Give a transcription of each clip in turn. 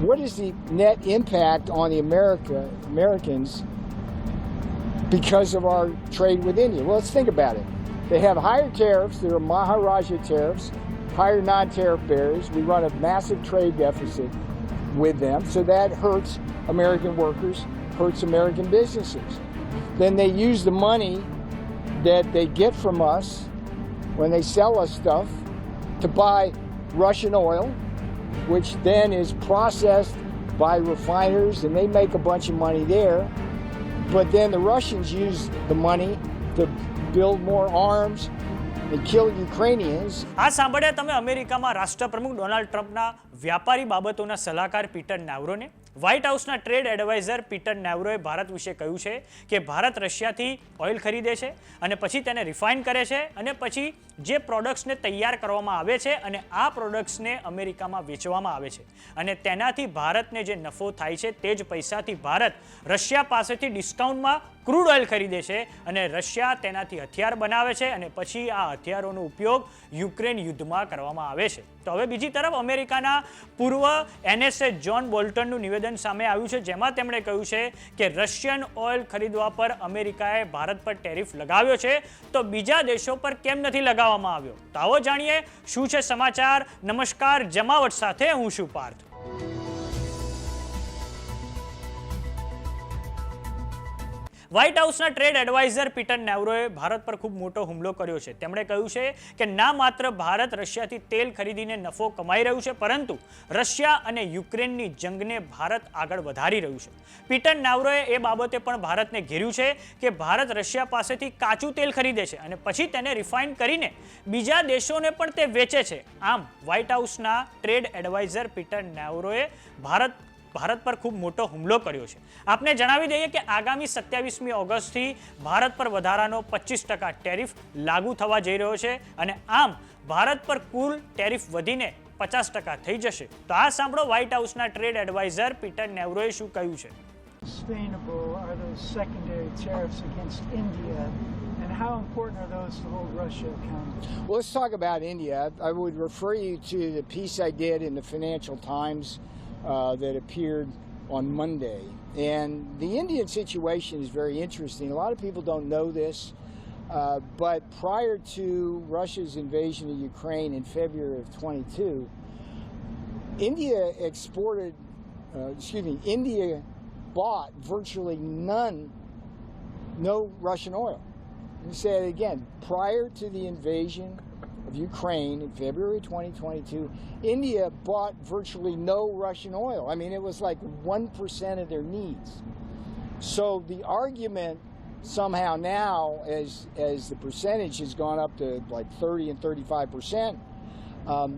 what is the net impact on the Americans because of our trade with India? Well, let's think about it. They have higher tariffs. There are Maharaja tariffs, higher non-tariff barriers. We run a massive trade deficit with them, so that hurts American workers, hurts American businesses. Then they use the money that they get from us when they sell us stuff to buy Russian oil, which then is processed by refiners, and they make a bunch of money there. But then the Russians use the money to build more arms and kill Ukrainians. આ સાંભળ્યા તમે અમેરિકામાં રાષ્ટ્રપ્રમુખ Donald ટ્રમ્પના વ્યાપારી બાબતોના સલાહકાર Peter નાવરોને. White હાઉસના ટ્રેડ એડવાઇઝર પીટર નાવરોએ ભારત વિશે કહ્યું છે કે ભારત રશિયાથી ઓઇલ ખરીદે છે અને પછી તેને રિફાઇન કરે છે અને પછી જે પ્રોડક્ટ્સને તૈયાર કરવામાં આવે છે અને આ પ્રોડક્ટ્સને અમેરિકામાં વેચવામાં આવે છે અને તેનાથી ભારતને જે નફો થાય છે તે જ પૈસાથી ભારત રશિયા પાસેથી ડિસ્કાઉન્ટમાં ક્રૂડ ઓઇલ ખરીદે છે અને રશિયા તેનાથી હથિયાર બનાવે છે અને પછી આ હથિયારોનો ઉપયોગ યુક્રેન યુદ્ધમાં કરવામાં આવે છે. તો હવે બીજી તરફ અમેરિકાના પૂર્વ NSA જ્હોન બોલ્ટનનું નિવેદન સામે આવ્યું છે, જેમાં તેમણે કહ્યું છે કે રશિયન ઓઇલ ખરીદવા પર અમેરિકાએ ભારત પર ટેરિફ લગાવ્યો છે, તો બીજા દેશો પર કેમ નથી લગાવવામાં આવ્યો? તો આવો જાણીએ શું છે સમાચાર. નમસ્કાર, જમાવટ સાથે હું છું પાર્થ. વ્હાઇટ હાઉસના ટ્રેડ એડવાઇઝર પીટર નાવરોએ ભારત પર ખૂબ મોટો હુમલો કર્યો છે. તેમણે કહ્યું છે કે ના માત્ર ભારત રશિયાથી તેલ ખરીદીને નફો કમાઈ રહ્યું છે, પરંતુ રશિયા અને યુક્રેનની જંગને ભારત આગળ વધારી રહ્યું છે. પીટર નાવરોએ એ બાબતે પણ ભારતને ઘેર્યું છે કે ભારત રશિયા પાસેથી કાચું તેલ ખરીદે છે અને પછી તેને રિફાઇન કરીને બીજા દેશોને પણ તે વેચે છે. આમ વ્હાઇટ હાઉસના ટ્રેડ એડવાઇઝર પીટર નાવરોએ ભારત પર ખૂબ મોટો હુમલો કર્યો છે. આપને જણાવી દઈએ કે આગામી 27મી ઓગસ્ટથી ભારત પર વધારાનો 25% ટેરિફ લાગુ થવા જઈ રહ્યો છે અને આમ ભારત પર કુલ ટેરિફ વધીને 50% થઈ જશે. તો આ સાંભળો વ્હાઇટ હાઉસના ટ્રેડ એડવાઇઝર પીટર નાવરોએ શું કહ્યું છે. Sustainable are those secondary tariffs against India, and how important are those to hold Russia accountable? Well, let's talk about India. I would refer you to the piece I did in the Financial Times that appeared on Monday. And the Indian situation is very interesting. A lot of people don't know this, but prior to Russia's invasion of Ukraine in February of 22, India bought virtually no Russian oil. Let me say it again. Prior to the invasion of Ukraine in February 2022, India bought virtually no Russian oil. I mean, it was like 1% of their needs. So the argument somehow now, as the percentage has gone up to like 30 and 35%,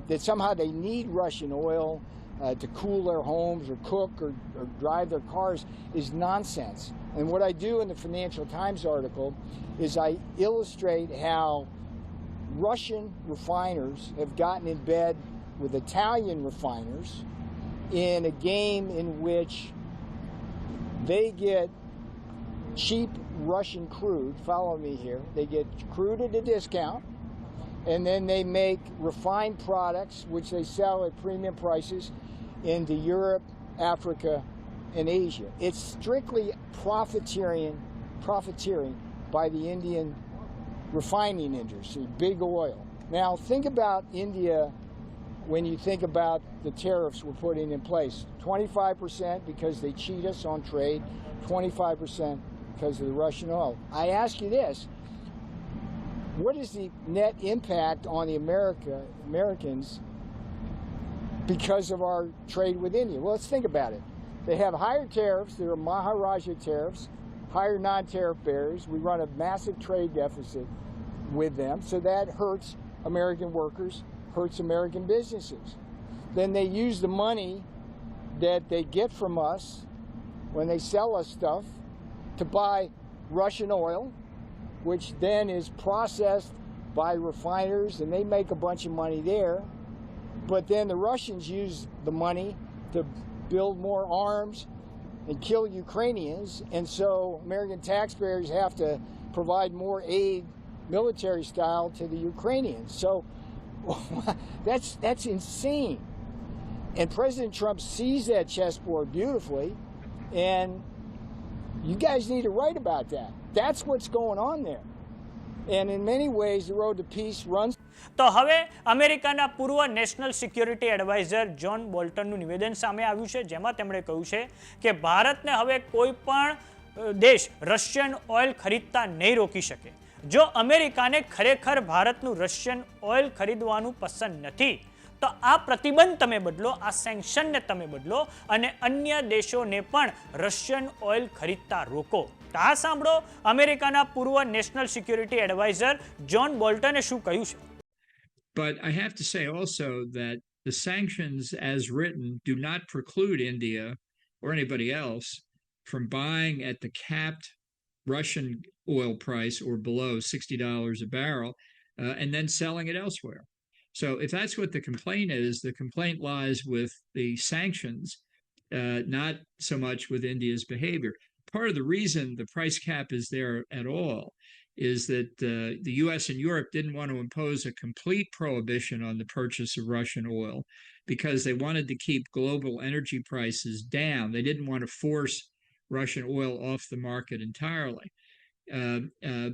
that somehow they need Russian oil to cool their homes or cook or drive their cars is nonsense. And what I do in the Financial Times article is I illustrate how Russian refiners have gotten in bed with Italian refiners in a game in which they get cheap Russian crude. Follow me here. They get crude at a discount, and then they make refined products which they sell at premium prices into Europe, Africa, and Asia. It's strictly profiteering by the Indian refining industry, big oil. Now think about India when you think about the tariffs we're putting in place. 25% because they cheat us on trade, 25% because of the Russian oil. I ask you this, what is the net impact on the Americans because of our trade with India? Well, let's think about it. They have higher tariffs. There are Maharaja tariffs, higher non-tariff barriers. We run a massive trade deficit with them, so that hurts American workers, hurts American businesses. Then they use the money that they get from us when they sell us stuff to buy Russian oil, which then is processed by refiners, and they make a bunch of money there. But then the Russians use the money to build more arms and kill Ukrainians, and so American taxpayers have to provide more aid, military style, to the Ukrainians. So that's insane. And President Trump sees that chessboard beautifully, and you guys need to write about that. That's what's going on there. And in many ways, the road to peace runs. તો હવે અમેરિકાના પૂર્વ national security adviser John બોલ્ટનનું નિવેદન સામે આવ્યું છે, જેમાં તેમણે કહ્યું છે કે ભારતને હવે કોઈ પણ દેશ રશિયન ઓઇલ ખરીદતા નહીં રોકી શકે. જો અમેરિકાને ખરેખર ભારતનું રશિયન ઓઇલ ખરીદવાનું પસંદ નથી તો આ પ્રતિબંધ તમે બદલો, આ સેન્ક્શનને તમે બદલો અને અન્ય દેશોને પણ રશિયન ઓઇલ ખરીદતા રોકો. તો આ સાંભળો અમેરિકાના પૂર્વ નેશનલ સિક્યુરિટી એડવાઇઝર જ્હોન બોલ્ટને શું કહ્યું છે. But I have to say also that the sanctions as written do not preclude India or anybody else from buying at the capped Russian oil price or below $60 a barrel and then selling it elsewhere. So if that's what the complaint is, the complaint lies with the sanctions, not so much with India's behavior. Part of the reason the price cap is there at all is that the U.S. and Europe didn't want to impose a complete prohibition on the purchase of Russian oil because they wanted to keep global energy prices down. They didn't want to force Russian oil off the market entirely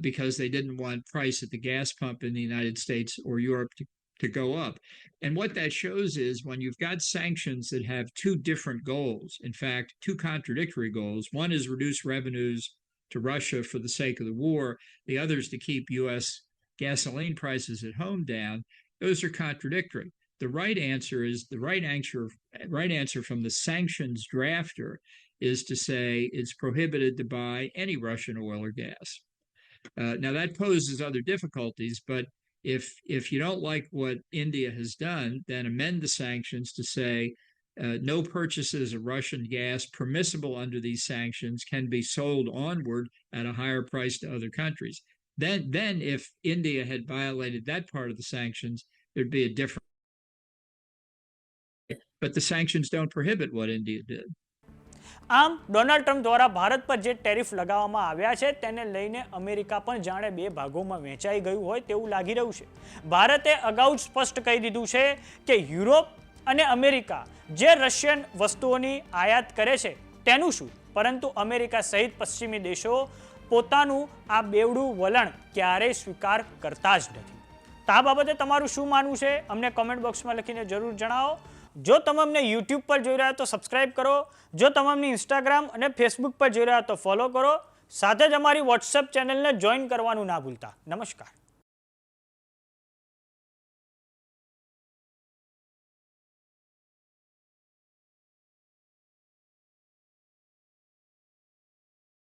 because they didn't want price at the gas pump in the United States or Europe to go up. And what that shows is when you've got sanctions that have two different goals, in fact, two contradictory goals, one is reduce revenues to Russia for the sake of the war, the other is to keep U.S. gasoline prices at home down, those are contradictory. The right answer is the right answer from the sanctions drafter is to say it's prohibited to buy any Russian oil or gas. Now that poses other difficulties, but if you don't like what India has done, then amend the sanctions to say no purchases of Russian gas permissible under these sanctions can be sold onward at a higher price to other countries. Then if India had violated that part of the sanctions, there'd be a different. But the sanctions don't prohibit what India did. આમ Donald Trump દ્વારા ભારત પર જે tariff લગાવવામાં આવ્યા છે તેને લઈને America પણ જાણે બે ભાગોમાં વહેંચાઈ ગયું હોય તેવું લાગી રહ્યું છે. ભારતે અગાઉ જ સ્પષ્ટ કહી દીધું છે કે યુરોપ અને અમેરિકા જે રશિયન વસ્તુઓની આયાત કરે છે તેનું શું, પરંતુ અમેરિકા સહિત પશ્ચિમી દેશો પોતાનું આ બેવડું વલણ ક્યારેય સ્વીકાર કરતા જ નથી. તો આ બાબતે તમારું શું માનવું છે અમને કોમેન્ટ બોક્સમાં લખીને જરૂર જણાવો. જો તમે અમને યુટ્યુબ પર જોઈ રહ્યા તો સબસ્ક્રાઇબ કરો, જો તમે અમને ઇન્સ્ટાગ્રામ અને ફેસબુક પર જોઈ રહ્યા તો ફોલો કરો, સાથે જ અમારી વોટ્સએપ ચેનલને જોઈન કરવાનું ના ભૂલતા. નમસ્કાર.